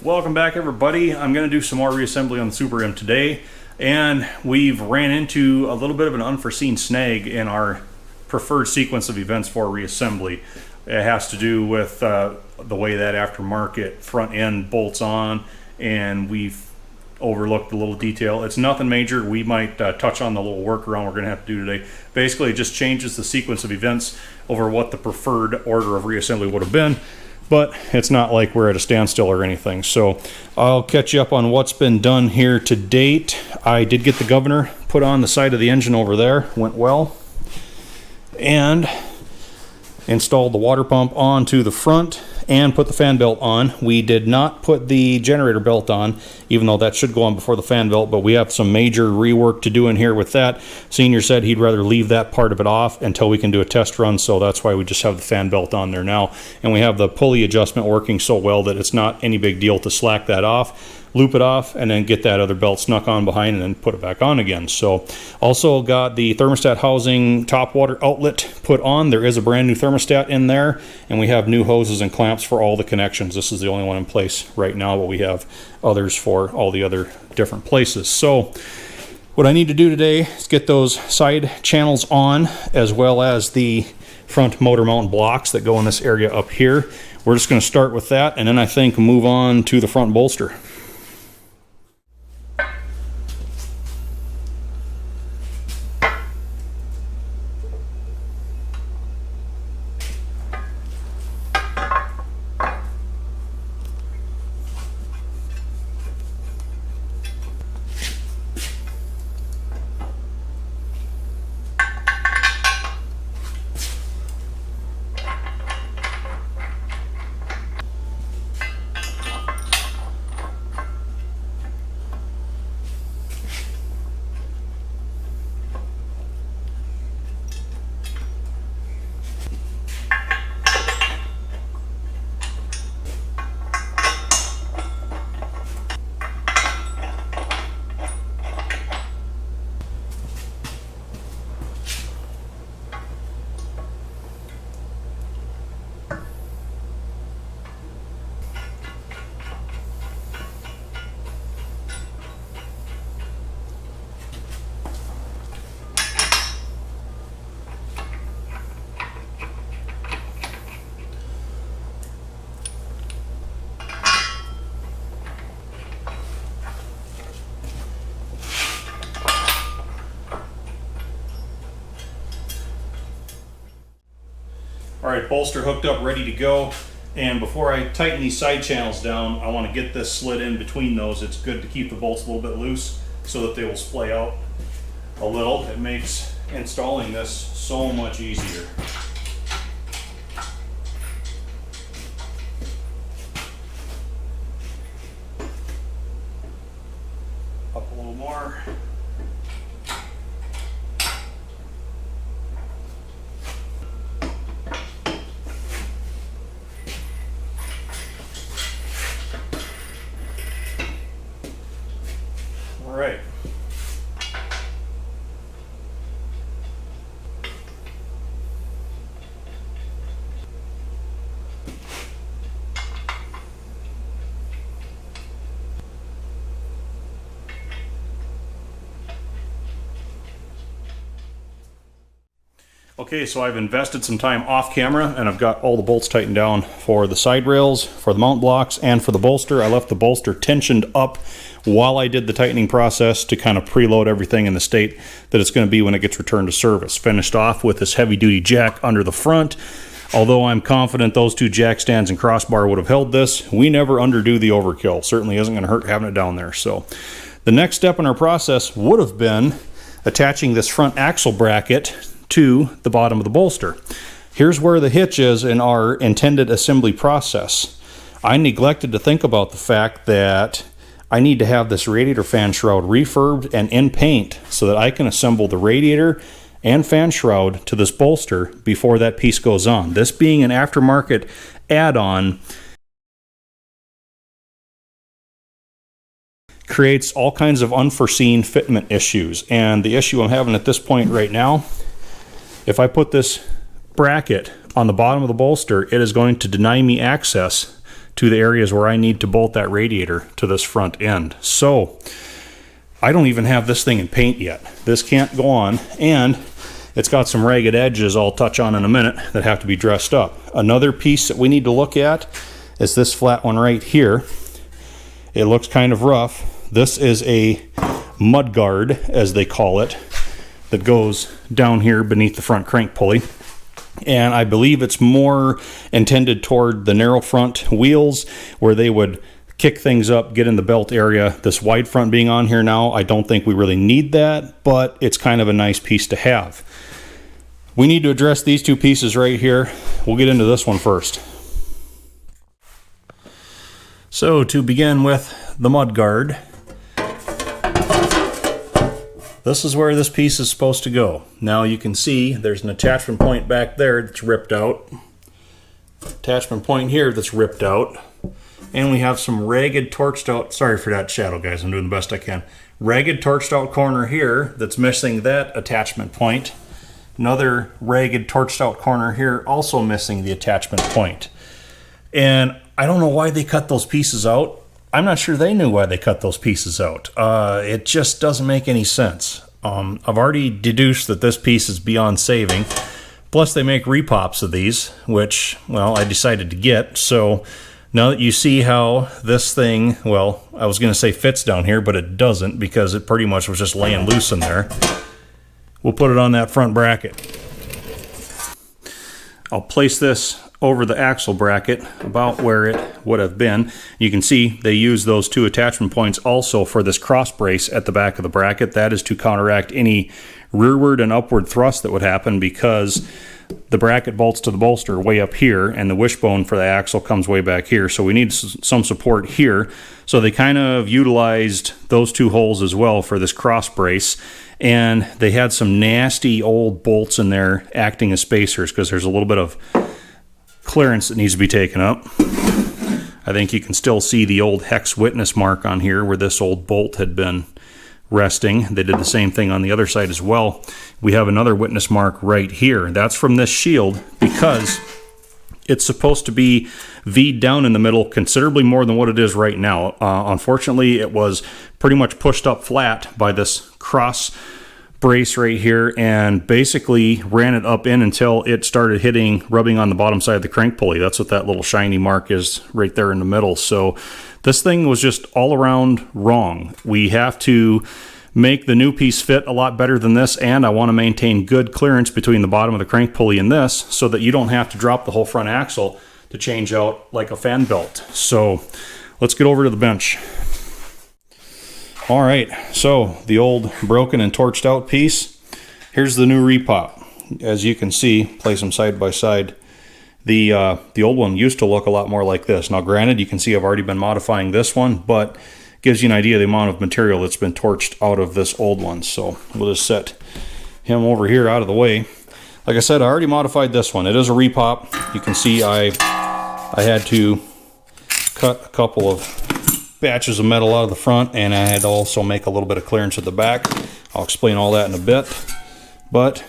Welcome back, everybody. I'm going to do some more reassembly on the Super M today, and we've ran into a little bit of an unforeseen snag in our preferred sequence of events for reassembly. It has to do with the way that aftermarket front end bolts on, and we've overlooked a little detail. It's nothing major. We might touch on the little workaround we're going to have to do today. Basically, it just changes the sequence of events over what the preferred order of reassembly would have been. But it's not like we're at a standstill or anything. So I'll catch you up on what's been done here to date. I did get the governor put on the side of the engine over there. Went well. And installed the water pump onto the front and put the fan belt on. We did not put the generator belt on, even though that should go on before the fan belt, but we have some major rework to do in here with that. Senior said he'd rather leave that part of it off until we can do a test run, so that's why we just have the fan belt on there now. And we have the pulley adjustment working so well that it's not any big deal to slack that off, loop it off, and then get that other belt snuck on behind and then put it back on again. So also got the thermostat housing top water outlet put on. There is a brand new thermostat in there, and we have new hoses and clamps for all the connections. This is the only one in place right now, but we have others for all the other different places. So what I need to do today is get those side channels on, as well as the front motor mount blocks that go in this area up here. We're just going to start with that, and then I think move on to the front bolster. All right, bolster hooked up, ready to go. And before I tighten these side channels down, I want to get this slid in between those. It's good to keep the bolts a little bit loose so that they will splay out a little. It makes installing this so much easier. Up a little more. All right. Okay, so I've invested some time off camera and I've got all the bolts tightened down for the side rails, for the mount blocks, and for the bolster. I left the bolster tensioned up while I did the tightening process to kind of preload everything in the state that it's going to be when it gets returned to service. Finished off with this heavy-duty jack under the front. Although I'm confident those two jack stands and crossbar would have held this, we never underdo the overkill. Certainly isn't going to hurt having it down there. So the next step in our process would have been attaching this front axle bracket to the bottom of the bolster. Here's where the hitch is in our intended assembly process. I neglected to think about the fact that I need to have this radiator fan shroud refurbed and in paint so that I can assemble the radiator and fan shroud to this bolster before that piece goes on. This being an aftermarket add-on creates all kinds of unforeseen fitment issues. And the issue I'm having at this point right now, if I put this bracket on the bottom of the bolster, it is going to deny me access to the areas where I need to bolt that radiator to this front end. So I don't even have this thing in paint yet. This can't go on, and it's got some ragged edges I'll touch on in a minute that have to be dressed up. Another piece that we need to look at is this flat one right here. It looks kind of rough. This is a mud guard, as they call it, that goes down here beneath the front crank pulley. And I believe it's more intended toward the narrow front wheels where they would kick things up, get in the belt area. This wide front being on here now, I don't think we really need that, but it's kind of a nice piece to have. We need to address these two pieces right here. We'll get into this one first. So to begin with the mud guard, this is where this piece is supposed to go. Now you can see there's an attachment point back there that's ripped out. Attachment point here that's ripped out. And we have some ragged torched out, sorry for that shadow guys, I'm doing the best I can. Ragged torched out corner here that's missing that attachment point. Another ragged torched out corner here also missing the attachment point. And I don't know why they cut those pieces out. I'm not sure they knew why they cut those pieces out. It just doesn't make any sense. I've already deduced that this piece is beyond saving. Plus they make repops of these, which, well, I decided to get. So now that you see how this thing, well, I was going to say fits down here, but it doesn't because it pretty much was just laying loose in there. We'll put it on that front bracket. I'll place this over the axle bracket about where it would have been. You can see they use those two attachment points also for this cross brace at the back of the bracket. That is to counteract any rearward and upward thrust that would happen because the bracket bolts to the bolster way up here and the wishbone for the axle comes way back here. So we need some support here. So they kind of utilized those two holes as well for this cross brace. And they had some nasty old bolts in there acting as spacers because there's a little bit of clearance that needs to be taken up. I think you can still see the old hex witness mark on here where this old bolt had been resting. They did the same thing on the other side as well. We have another witness mark right here. That's from this shield because it's supposed to be V'd down in the middle considerably more than what it is right now. Unfortunately, it was pretty much pushed up flat by this cross brace right here and basically ran it up in until it started rubbing on the bottom side of the crank pulley. That's what that little shiny mark is right there in the middle. So this thing was just all around wrong. We have to make the new piece fit a lot better than this, and I want to maintain good clearance between the bottom of the crank pulley and this so that you don't have to drop the whole front axle to change out like a fan belt. So let's get over to the bench. All right, so the old broken and torched out piece, here's the new repop. As you can see, place them side by side. The old one used to look a lot more like this. Now granted, you can see I've already been modifying this one, but it gives you an idea of the amount of material that's been torched out of this old one. So we'll just set him over here out of the way. Like I said, I already modified this one. It is a repop. You can see I had to cut a couple of batches of metal out of the front, and I had to also make a little bit of clearance at the back. I'll explain all that in a bit. But,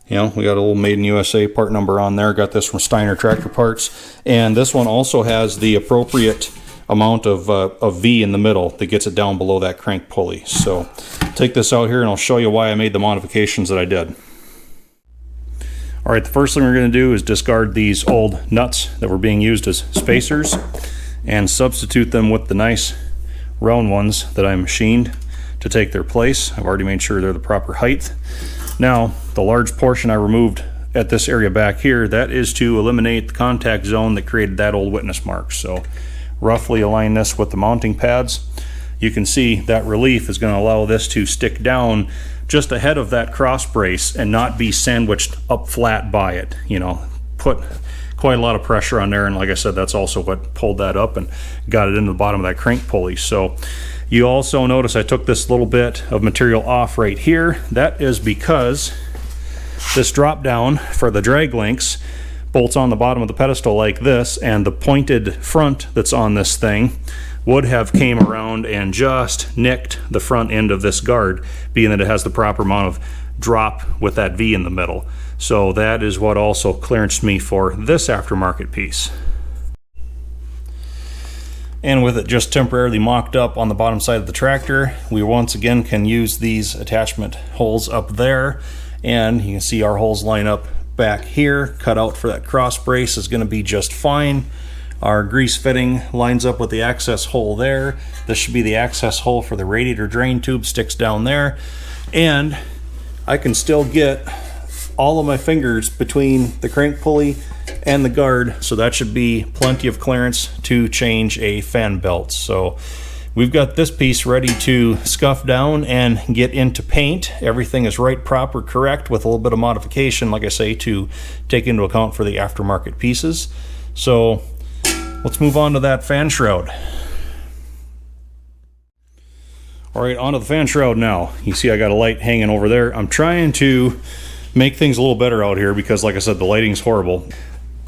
you know, we got a little Made in USA part number on there. Got this from Steiner Tractor Parts. And this one also has the appropriate amount of V in the middle that gets it down below that crank pulley. So, take this out here and I'll show you why I made the modifications that I did. Alright, the first thing we're going to do is discard these old nuts that were being used as spacers and substitute them with the nice round ones that I machined to take their place. I've already made sure they're the proper height. Now, the large portion I removed at this area back here, that is to eliminate the contact zone that created that old witness mark. So, roughly align this with the mounting pads. You can see that relief is going to allow this to stick down just ahead of that cross brace and not be sandwiched up flat by it. You know, put quite a lot of pressure on there, and like I said, that's also what pulled that up and got it into the bottom of that crank pulley. So you also notice I took this little bit of material off right here. That is because this drop down for the drag links bolts on the bottom of the pedestal like this, and the pointed front that's on this thing would have came around and just nicked the front end of this guard, being that it has the proper amount of drop with that V in the middle. So that is what also clearanced me for this aftermarket piece. And with it just temporarily mocked up on the bottom side of the tractor, we once again can use these attachment holes up there. And you can see our holes line up back here. Cut out for that cross brace is going to be just fine. Our grease fitting lines up with the access hole there. This should be the access hole for the radiator drain tube, sticks down there. And I can still get all of my fingers between the crank pulley and the guard, so that should be plenty of clearance to change a fan belt. So we've got this piece ready to scuff down and get into paint. Everything is right, proper, correct, with a little bit of modification, like I say, to take into account for the aftermarket pieces. So let's move on to that fan shroud. All right, onto the fan shroud now. You see I got a light hanging over there. I'm trying to make things a little better out here because, like I said, the lighting's horrible.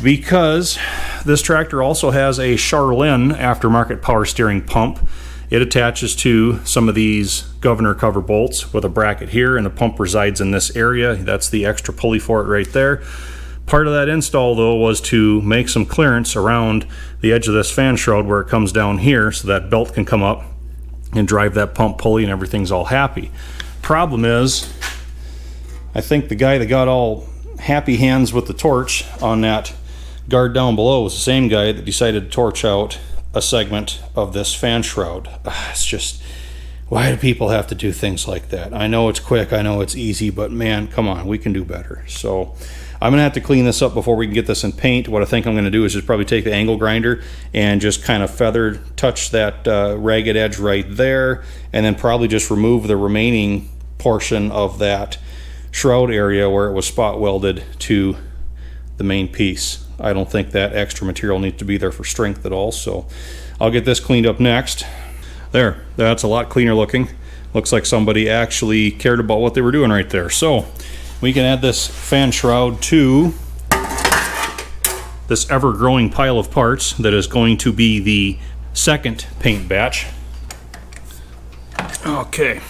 Because this tractor also has a Charlene aftermarket power steering pump. It attaches to some of these governor cover bolts with a bracket here, and the pump resides in this area. That's the extra pulley for it right there. Part of that install, though, was to make some clearance around the edge of this fan shroud where it comes down here so that belt can come up and drive that pump pulley and everything's all happy. Problem is, I think the guy that got all happy hands with the torch on that guard down below was the same guy that decided to torch out a segment of this fan shroud. It's just, why do people have to do things like that? I know it's quick, I know it's easy, but man, come on, we can do better. So I'm gonna have to clean this up before we can get this in paint. What I think I'm gonna do is just probably take the angle grinder and just kind of feather touch that ragged edge right there, and then probably just remove the remaining portion of that shroud area where it was spot welded to the main piece. I don't think that extra material needs to be there for strength at all, so I'll get this cleaned up next. There, that's a lot cleaner looking. Looks like somebody actually cared about what they were doing right there. So we can add this fan shroud to this ever-growing pile of parts that is going to be the second paint batch. Okay,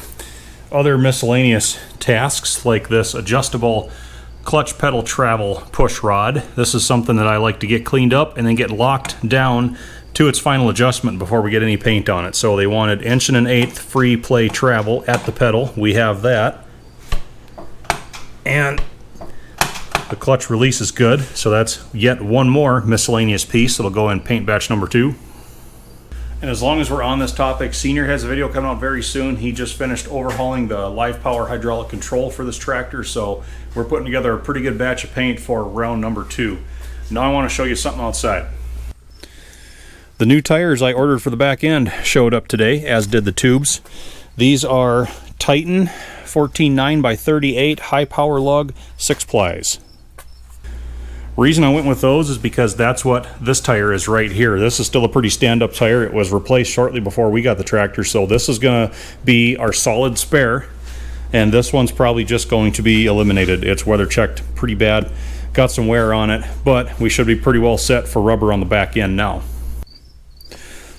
other miscellaneous tasks like this adjustable clutch pedal travel push rod. This is something that I like to get cleaned up and then get locked down to its final adjustment before we get any paint on it. So they wanted 1 1/8" free play travel at the pedal. We have that. And the clutch release is good, so that's yet one more miscellaneous piece that'll go in paint batch number 2. And as long as we're on this topic, Senior has a video coming out very soon. He just finished overhauling the live power hydraulic control for this tractor, so we're putting together a pretty good batch of paint for round number 2. Now I want to show you something outside. The new tires I ordered for the back end showed up today, as did the tubes. These are Titan 14.9x38 high power lug 6-plies. Reason I went with those is because that's what this tire is right here. This is still a pretty stand-up tire. It was replaced shortly before we got the tractor, so this is going to be our solid spare, and this one's probably just going to be eliminated. It's weather checked pretty bad, got some wear on it, but we should be pretty well set for rubber on the back end now.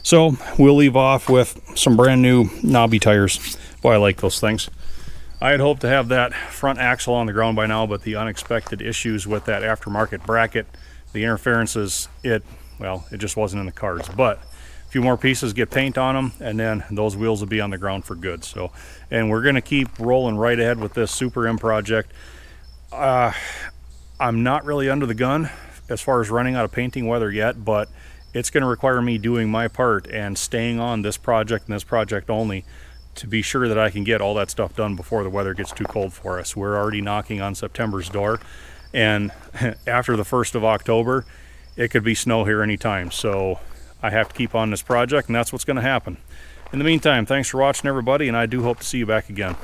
So we'll leave off with some brand new knobby tires. Boy, I like those things. I had hoped to have that front axle on the ground by now, but the unexpected issues with that aftermarket bracket, the interferences, it just wasn't in the cards. But a few more pieces, get paint on them, and then those wheels will be on the ground for good. So, and we're going to keep rolling right ahead with this Super M project. I'm not really under the gun as far as running out of painting weather yet, but it's going to require me doing my part and staying on this project and this project only to be sure that I can get all that stuff done before the weather gets too cold for us. We're already knocking on September's door, and after the 1st of October, it could be snow here anytime. So I have to keep on this project, and that's what's going to happen. In the meantime, thanks for watching, everybody, and I do hope to see you back again.